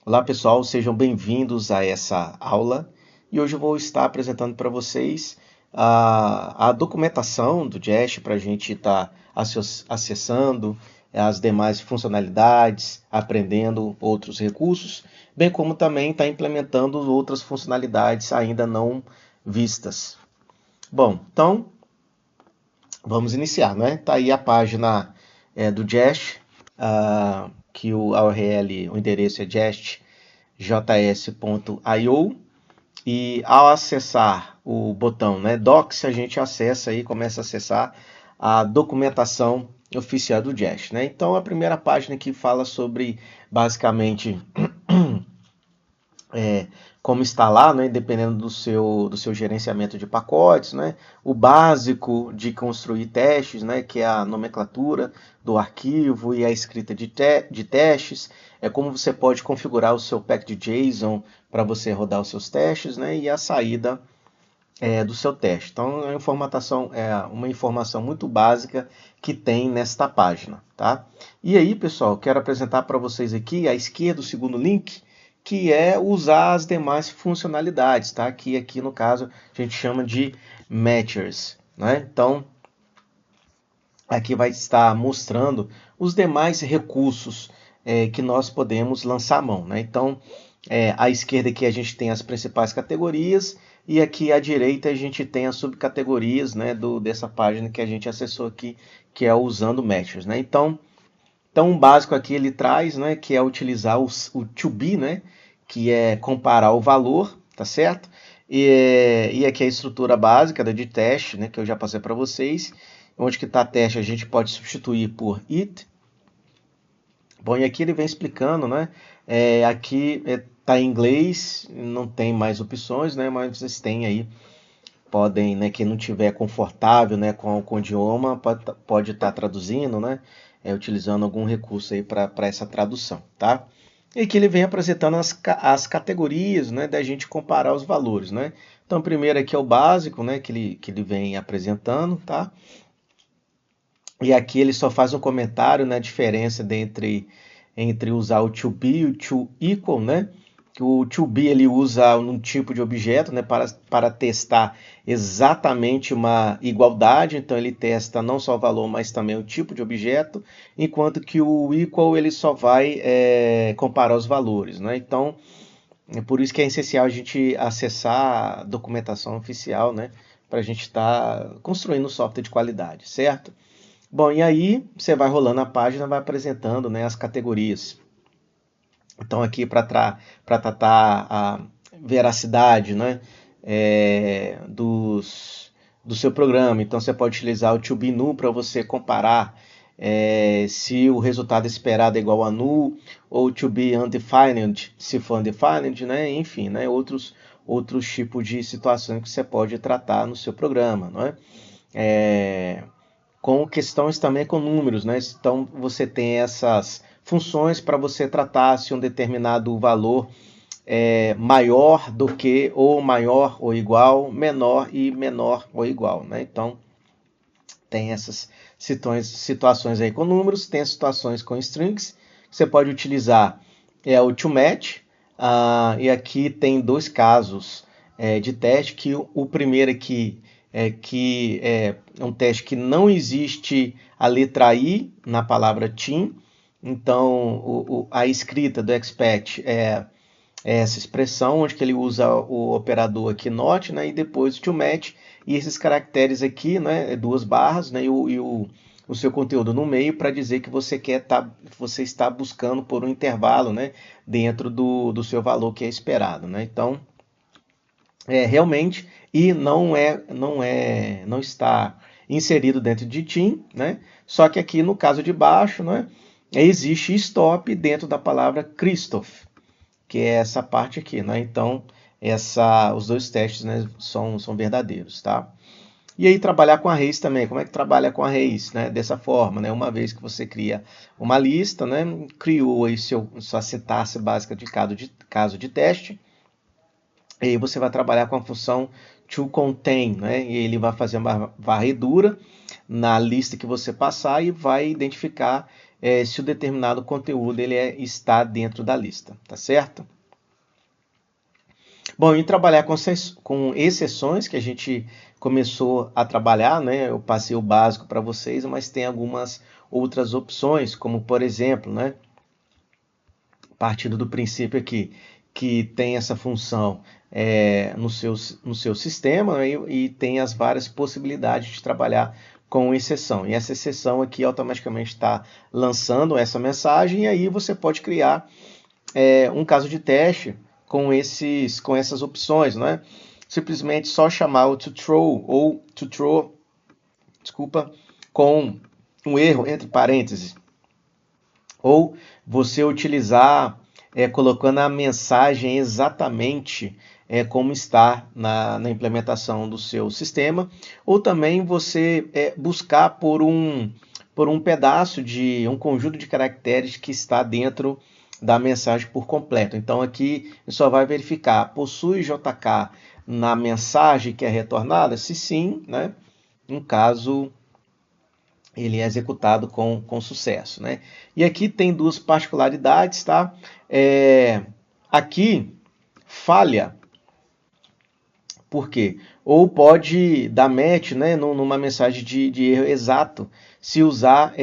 Olá pessoal, sejam bem-vindos a essa aula e hoje eu vou estar apresentando para vocês a documentação do Jest para a gente estar acessando as demais funcionalidades, aprendendo outros recursos, bem como também estar implementando outras funcionalidades ainda não vistas. Bom, então vamos iniciar, né? Tá aí a página do Jest, que o URL, o endereço é jest.js.io e ao acessar o botão, né, Docs, a gente acessa aí, começa a acessar a documentação oficial do Jest, né? Então a primeira página aqui fala sobre basicamente como instalar, né, dependendo do seu gerenciamento de pacotes, né, o básico de construir testes, né, que é a nomenclatura do arquivo e a escrita de testes, é como você pode configurar o seu pack de JSON para você rodar os seus testes, né, e a saída do seu teste. Então, é uma informação muito básica que tem nesta página, tá? E aí, pessoal, quero apresentar para vocês aqui à esquerda o segundo link, que é usar as demais funcionalidades, tá? Que aqui no caso a gente chama de matchers, né? Então, aqui vai estar mostrando os demais recursos que nós podemos lançar a mão, né? Então, à esquerda aqui a gente tem as principais categorias e aqui à direita a gente tem as subcategorias, né, dessa página que a gente acessou aqui, que é usando matchers, né? Então o básico aqui ele traz, né, que é utilizar o to be, né, que é comparar o valor, tá certo? E aqui é a estrutura básica de teste, né, que eu já passei para vocês. Onde que está teste a gente pode substituir por it. Bom, e aqui ele vem explicando, né? Aqui está em inglês, não tem mais opções, né? Mas vocês têm aí, podem, né? Quem não tiver confortável, né, com o idioma, pode estar traduzindo, né? Utilizando algum recurso aí para essa tradução, tá? E aqui ele vem apresentando as categorias, né, da gente comparar os valores, né? Então, primeiro aqui é o básico, né, que ele vem apresentando, tá? E aqui ele só faz um comentário na diferença entre usar o to be e o to equal, né? Que o to be ele usa um tipo de objeto, né, para testar exatamente uma igualdade, então ele testa não só o valor, mas também o tipo de objeto, enquanto que o equal ele só vai comparar os valores, né? Então é por isso que é essencial a gente acessar a documentação oficial, né, para a gente estar construindo um software de qualidade, certo? Bom, e aí você vai rolando a página, vai apresentando, né, as categorias. Então aqui para tratar a veracidade, né, do seu programa. Então você pode utilizar o to be null para você comparar se o resultado esperado é igual a null, ou to be undefined, se for undefined, né, enfim, né, outros tipos de situações que você pode tratar no seu programa, não é? Com questões também com números, né? Então você tem essas funções para você tratar se um determinado valor é maior do que, ou maior ou igual, menor e menor ou igual, né? Então tem essas situações aí com números, tem as situações com strings, você pode utilizar o toMatch, e aqui tem dois casos de teste, que o primeiro aqui é um teste que não existe a letra I na palavra team, então a escrita do expect é essa expressão, onde que ele usa o operador aqui not, né, e depois o toMatch, e esses caracteres aqui, né, duas barras, né, o seu conteúdo no meio para dizer que você está buscando por um intervalo, né, dentro do seu valor que é esperado, né? Então, realmente, e não está inserido dentro de team, né? Só que aqui no caso de baixo, né, existe stop dentro da palavra Christoph, que é essa parte aqui, né? Então, os dois testes, né, são verdadeiros, tá? E aí trabalhar com arrays também, como é que trabalha com arrays, né? Dessa forma, né? Uma vez que você cria uma lista, né, criou aí sua sintaxe básica de caso de teste, e aí você vai trabalhar com a função toContain, né? E ele vai fazer uma varredura na lista que você passar e vai identificar se o determinado conteúdo ele está dentro da lista, tá certo? Bom, em trabalhar com exceções, que a gente começou a trabalhar, né? Eu passei o básico para vocês, mas tem algumas outras opções, como por exemplo, né? Partindo do princípio aqui que tem essa função no seu sistema, né, e tem as várias possibilidades de trabalhar com exceção. E essa exceção aqui automaticamente está lançando essa mensagem, e aí você pode criar um caso de teste com essas opções, não é? Simplesmente só chamar o toThrow ou toThrow, desculpa, com um erro entre parênteses. Ou você utilizar colocando a mensagem exatamente como está na implementação do seu sistema, ou também você buscar por um pedaço de um conjunto de caracteres que está dentro da mensagem por completo. Então aqui só vai verificar, possui JK na mensagem que é retornada? Se sim, né? No caso, ele é executado com sucesso, né? E aqui tem duas particularidades, tá? Aqui falha, por quê? Ou pode dar match, né, numa mensagem de erro exato, se usar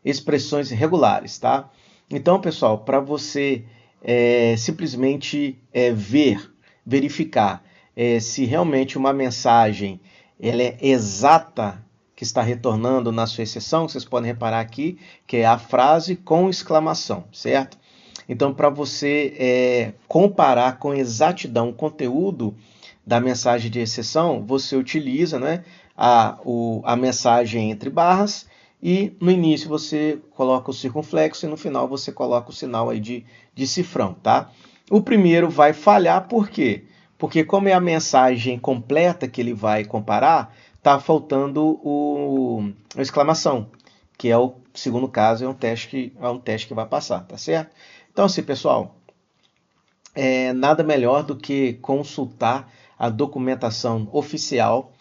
expressões regulares, tá? Então, pessoal, para você simplesmente verificar se realmente uma mensagem ela é exata que está retornando na sua exceção, vocês podem reparar aqui que é a frase com exclamação, certo? Então, para você comparar com exatidão o conteúdo da mensagem de exceção, você utiliza, né, a mensagem entre barras e no início você coloca o circunflexo e no final você coloca o sinal aí de cifrão, tá? O primeiro vai falhar, por quê? Porque como é a mensagem completa que ele vai comparar, está faltando a exclamação, que é o segundo caso, é um teste que vai passar, tá certo? Então assim, pessoal, nada melhor do que consultar a documentação oficial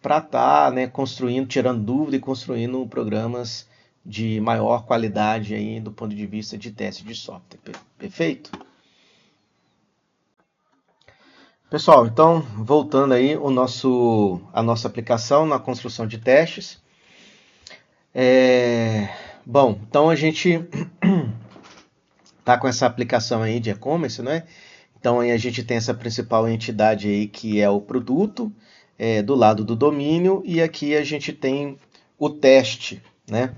para estar construindo, tirando dúvida e construindo programas de maior qualidade aí do ponto de vista de teste de software. Perfeito? Pessoal, então voltando aí a nossa aplicação na construção de testes. Bom, então a gente tá com essa aplicação aí de e-commerce, né? Então aí a gente tem essa principal entidade aí que é o produto, do lado do domínio, e aqui a gente tem o teste, né?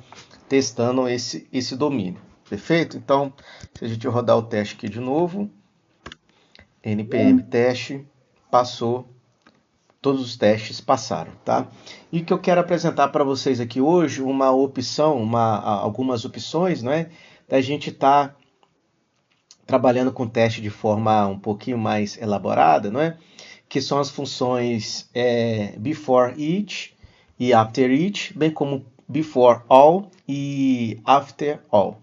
Testando esse domínio. Perfeito? Então, se a gente rodar o teste aqui de novo, npm teste, passou, todos os testes passaram, tá? E o que eu quero apresentar para vocês aqui hoje, uma opção, algumas opções, né? Da gente estar trabalhando com teste de forma um pouquinho mais elaborada, não é? Que são as funções before each e after each, bem como before all e after all.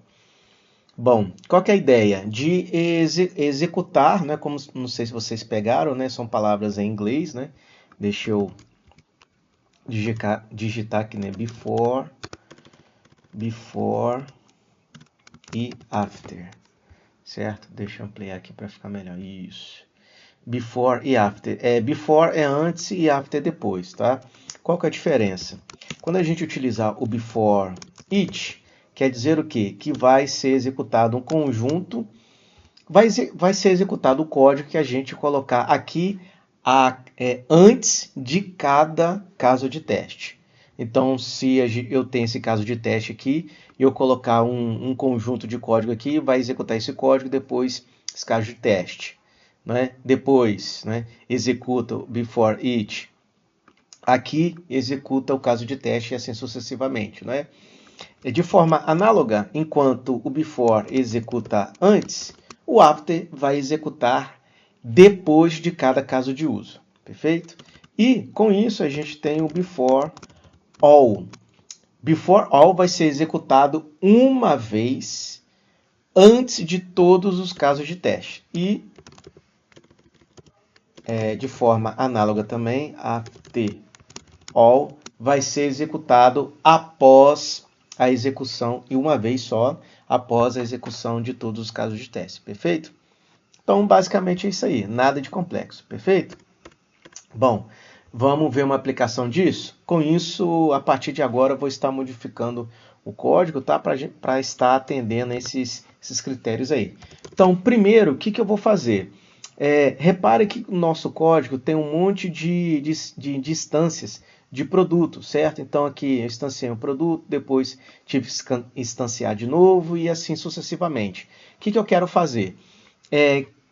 Bom, qual que é a ideia? De executar, né? Como não sei se vocês pegaram, né? São palavras em inglês, né? Deixa eu digitar aqui, né? Before e after. Certo? Deixa eu ampliar aqui para ficar melhor. Isso. Before e after. Before é antes e after é depois, tá? Qual que é a diferença? Quando a gente utilizar o before each, quer dizer o quê? Que vai ser executado um conjunto, vai ser executado o código que a gente colocar aqui antes de cada caso de teste. Então, se eu tenho esse caso de teste aqui, eu colocar um conjunto de código aqui, vai executar esse código, depois esse caso de teste. Né? Depois, né, executa o before each. Aqui executa o caso de teste e assim sucessivamente. Né? De forma análoga, enquanto o before executa antes, o after vai executar depois de cada caso de uso. Perfeito? E com isso a gente tem o before all. Before all vai ser executado uma vez antes de todos os casos de teste. E de forma análoga também, after all vai ser executado após a execução e uma vez só após a execução de todos os casos de teste, perfeito? Então, basicamente é isso aí, nada de complexo, perfeito? Bom, vamos ver uma aplicação disso? Com isso, a partir de agora, eu vou estar modificando o código, tá? Para estar atendendo esses critérios aí. Então, primeiro, o que eu vou fazer? Repare que o nosso código tem um monte de instâncias de produto, certo? Então, aqui eu instanciei um produto, depois tive que instanciar de novo e assim sucessivamente. O que eu quero fazer?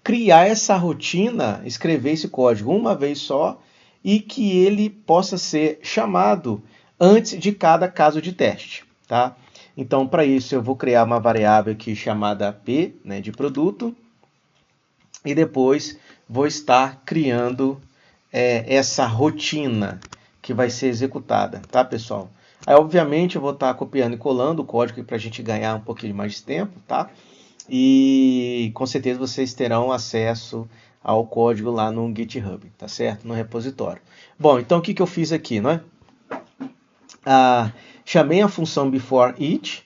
Criar essa rotina, escrever esse código uma vez só e que ele possa ser chamado antes de cada caso de teste, tá? Então, para isso, eu vou criar uma variável aqui chamada p, né, de produto, e depois vou estar criando essa rotina que vai ser executada, tá, pessoal? Aí, obviamente, eu vou estar copiando e colando o código para a gente ganhar um pouquinho mais de tempo, tá? E com certeza vocês terão acesso ao código lá no GitHub, tá certo? No repositório. Bom, então o que eu fiz aqui, não é? Chamei a função beforeEach,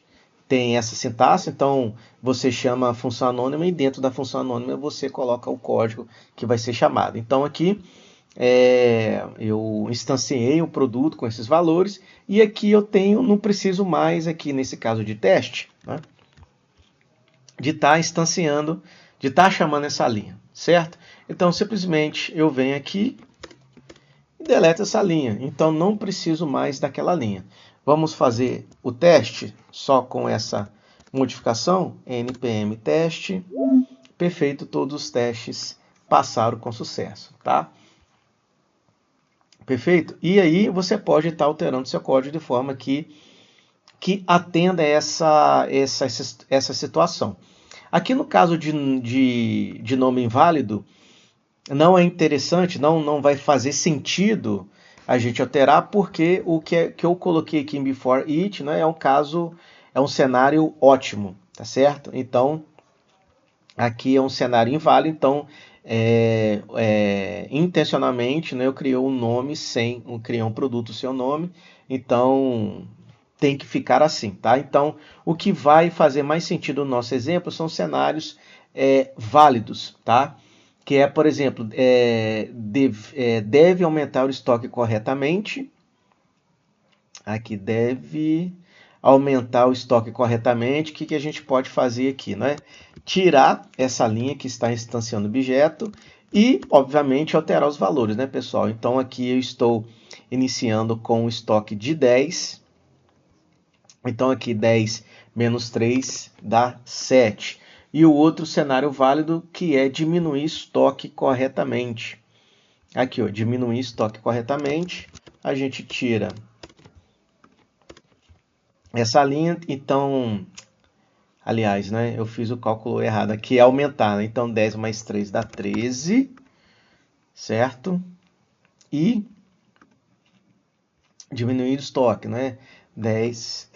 tem essa sintaxe, então você chama a função anônima e dentro da função anônima você coloca o código que vai ser chamado. Então aqui eu instanciei o produto com esses valores e aqui eu não preciso mais aqui nesse caso de teste, né, de estar instanciando, de estar chamando essa linha, certo? Então simplesmente eu venho aqui e deleto essa linha, então não preciso mais daquela linha. Vamos fazer o teste só com essa modificação, npm teste, perfeito, todos os testes passaram com sucesso, tá? Perfeito? E aí você pode estar alterando seu código de forma que atenda essa situação. Aqui no caso de nome inválido, não é interessante, não vai fazer sentido a gente alterar, porque o que eu coloquei aqui em beforeEach, né, é um cenário ótimo, tá certo? Então, aqui é um cenário inválido, então, intencionalmente, né, eu criei um nome criei um produto sem o nome, então tem que ficar assim, tá? Então, o que vai fazer mais sentido no nosso exemplo são cenários válidos, tá? Que é, por exemplo, deve aumentar o estoque corretamente. Aqui deve aumentar o estoque corretamente. O que a gente pode fazer aqui, né? Tirar essa linha que está instanciando o objeto e, obviamente, alterar os valores, né, pessoal? Então, aqui eu estou iniciando com o estoque de 10. Então, aqui 10 menos 3 dá 7. E o outro cenário válido que é diminuir estoque corretamente. Aqui, ó, diminuir estoque corretamente. A gente tira essa linha. Então, aliás, né, eu fiz o cálculo errado aqui, é aumentar. Né? Então, 10 mais 3 dá 13, certo? E diminuir o estoque, né? 10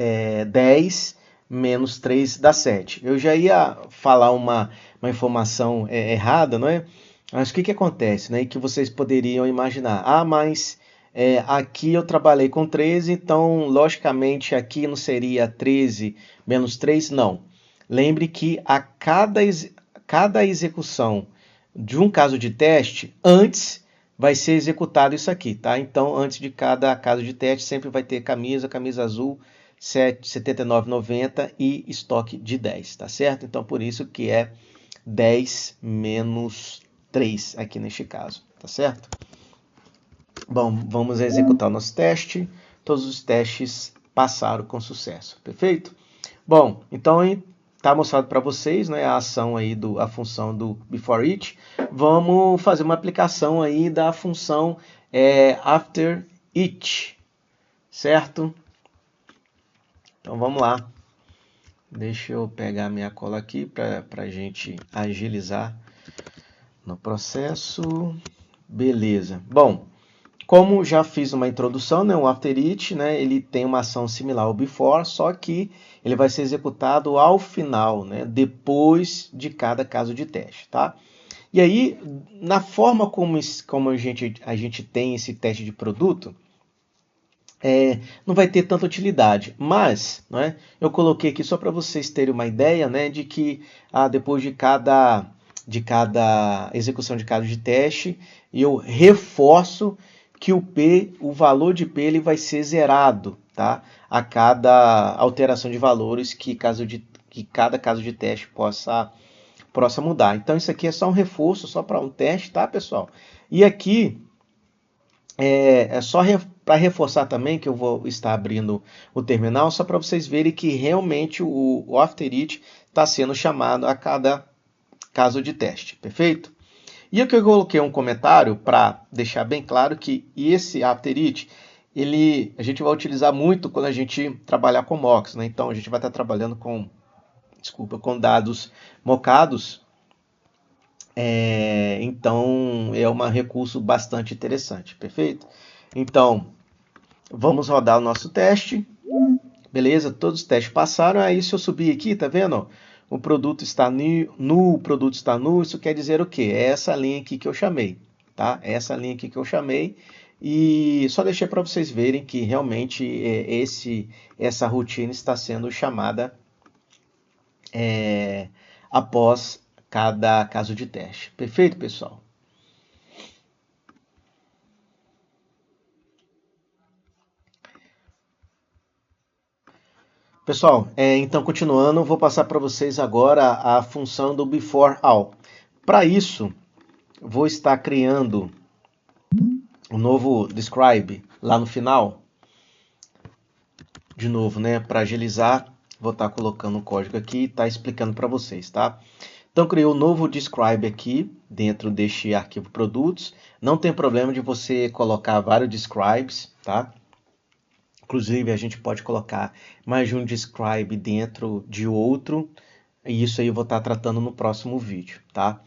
menos 3 dá 7. Eu já ia falar uma informação errada, não é? Mas o que acontece, né? E que vocês poderiam imaginar. Mas aqui eu trabalhei com 13, então, logicamente, aqui não seria 13 menos 3? Não. Lembre que a cada execução de um caso de teste, antes vai ser executado isso aqui, tá? Então, antes de cada caso de teste, sempre vai ter camisa azul, 79,90 e estoque de 10, tá certo? Então, por isso que é 10 menos 3 aqui neste caso, tá certo? Bom, vamos executar o nosso teste. Todos os testes passaram com sucesso, perfeito? Bom, então está mostrado para vocês, né, a ação aí a função do beforeEach. Vamos fazer uma aplicação aí da função afterEach, certo? Então vamos lá. Deixa eu pegar minha cola aqui para a gente agilizar no processo. Beleza. Bom, como já fiz uma introdução, né, o afterEach, né, ele tem uma ação similar ao before, só que ele vai ser executado ao final, né, depois de cada caso de teste, tá? E aí, na forma como a gente tem esse teste de produto, não vai ter tanta utilidade. Mas, não é, eu coloquei aqui só para vocês terem uma ideia, né, de que depois de cada execução de caso de teste, eu reforço que o valor de P ele vai ser zerado, tá? A cada alteração de valores que cada caso de teste possa mudar. Então isso aqui é só um reforço, só para um teste, tá, pessoal? E aqui é só para reforçar também que eu vou estar abrindo o terminal, só para vocês verem que realmente o After It está sendo chamado a cada caso de teste, perfeito? E aqui eu coloquei um comentário para deixar bem claro que esse After It, a gente vai utilizar muito quando a gente trabalhar com mocks, né? Então a gente vai estar trabalhando com dados mocados, então é um recurso bastante interessante, perfeito? Então vamos rodar o nosso teste, beleza? Todos os testes passaram, aí se eu subir aqui, tá vendo? O produto está nu, o produto está nu, isso quer dizer o quê? É essa linha aqui que eu chamei, tá? É essa linha aqui que eu chamei, e só deixei para vocês verem que realmente essa rotina está sendo chamada após cada caso de teste. Perfeito, pessoal? Pessoal, então continuando, vou passar para vocês agora a função do before all. Para isso, vou estar criando um novo describe lá no final. De novo, né, para agilizar, vou estar colocando o código aqui e estar explicando para vocês, tá? Então, criei um novo describe aqui dentro deste arquivo produtos. Não tem problema de você colocar vários describes, tá? Inclusive, a gente pode colocar mais de um describe dentro de outro. E isso aí eu vou estar tratando no próximo vídeo, tá?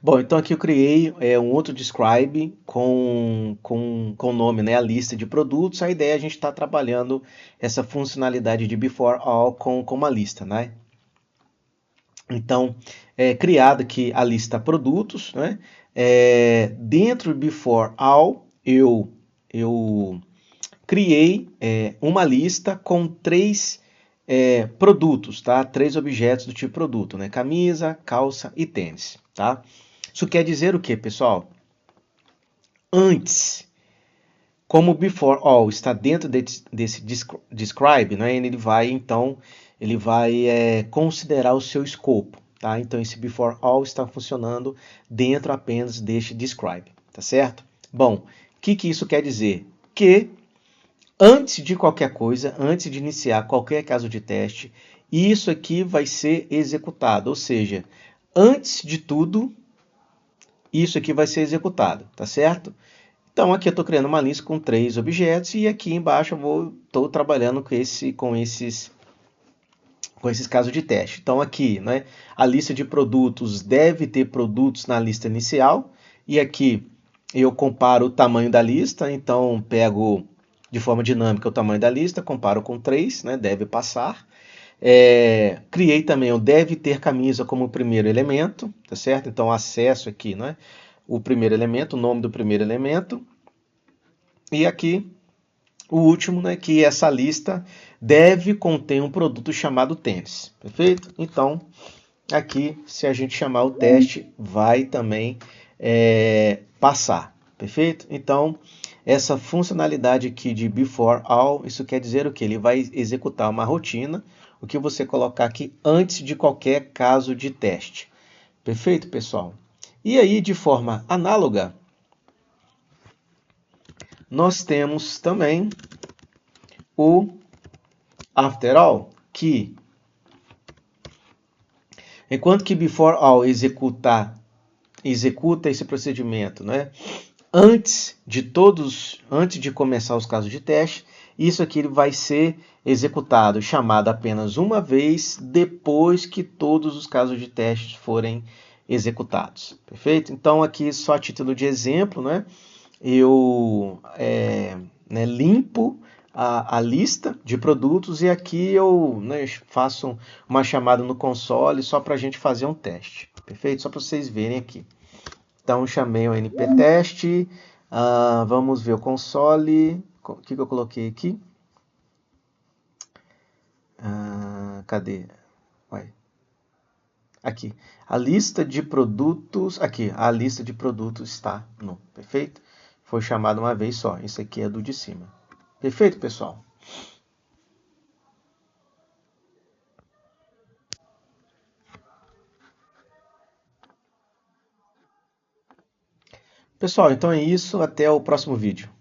Bom, então aqui eu criei um outro describe com o nome, né, a lista de produtos. A ideia é a gente estar trabalhando essa funcionalidade de before all com uma lista, né? Então, criada aqui a lista produtos, né? Dentro do before all, eu criei uma lista com 3 produtos, tá? 3 objetos do tipo produto, né? Camisa, calça e tênis, tá? Isso quer dizer o que, pessoal? Antes, como o before all está dentro desse describe, né? Ele vai considerar o seu escopo, tá? Então esse before all está funcionando dentro apenas deste describe, tá certo? Bom, o que isso quer dizer? Que antes de qualquer coisa, antes de iniciar qualquer caso de teste, isso aqui vai ser executado, ou seja, antes de tudo, isso aqui vai ser executado, tá certo? Então aqui eu estou criando uma lista com 3 objetos e aqui embaixo eu estou trabalhando com esses casos de teste. Então aqui, né, a lista de produtos deve ter produtos na lista inicial e aqui eu comparo o tamanho da lista, então pego de forma dinâmica o tamanho da lista, comparo com 3, né, deve passar. Criei também o deve ter camisa como primeiro elemento, tá certo? Então acesso aqui, né, o primeiro elemento, o nome do primeiro elemento. E aqui o último, né, que essa lista deve conter um produto chamado tênis, perfeito? Então aqui, se a gente chamar o teste, vai também passar, perfeito? Então essa funcionalidade aqui de before all, isso quer dizer o que? Ele vai executar uma rotina, o que você colocar aqui antes de qualquer caso de teste. Perfeito, pessoal? E aí, de forma análoga, nós temos também o after all, que enquanto que before all executa esse procedimento, né? Antes de começar os casos de teste, isso aqui vai ser executado, chamado apenas uma vez depois que todos os casos de teste forem executados. Perfeito? Então aqui só a título de exemplo, né? Eu limpo a lista de produtos e aqui eu faço uma chamada no console só para a gente fazer um teste. Perfeito? Só para vocês verem aqui. Então chamei o nptest, vamos ver o console, O que eu coloquei aqui? Cadê? Ué. Aqui. A lista de produtos. Aqui, a lista de produtos está no. Perfeito? Foi chamado uma vez só. Esse aqui é do de cima. Perfeito, pessoal? Pessoal, então é isso. Até o próximo vídeo.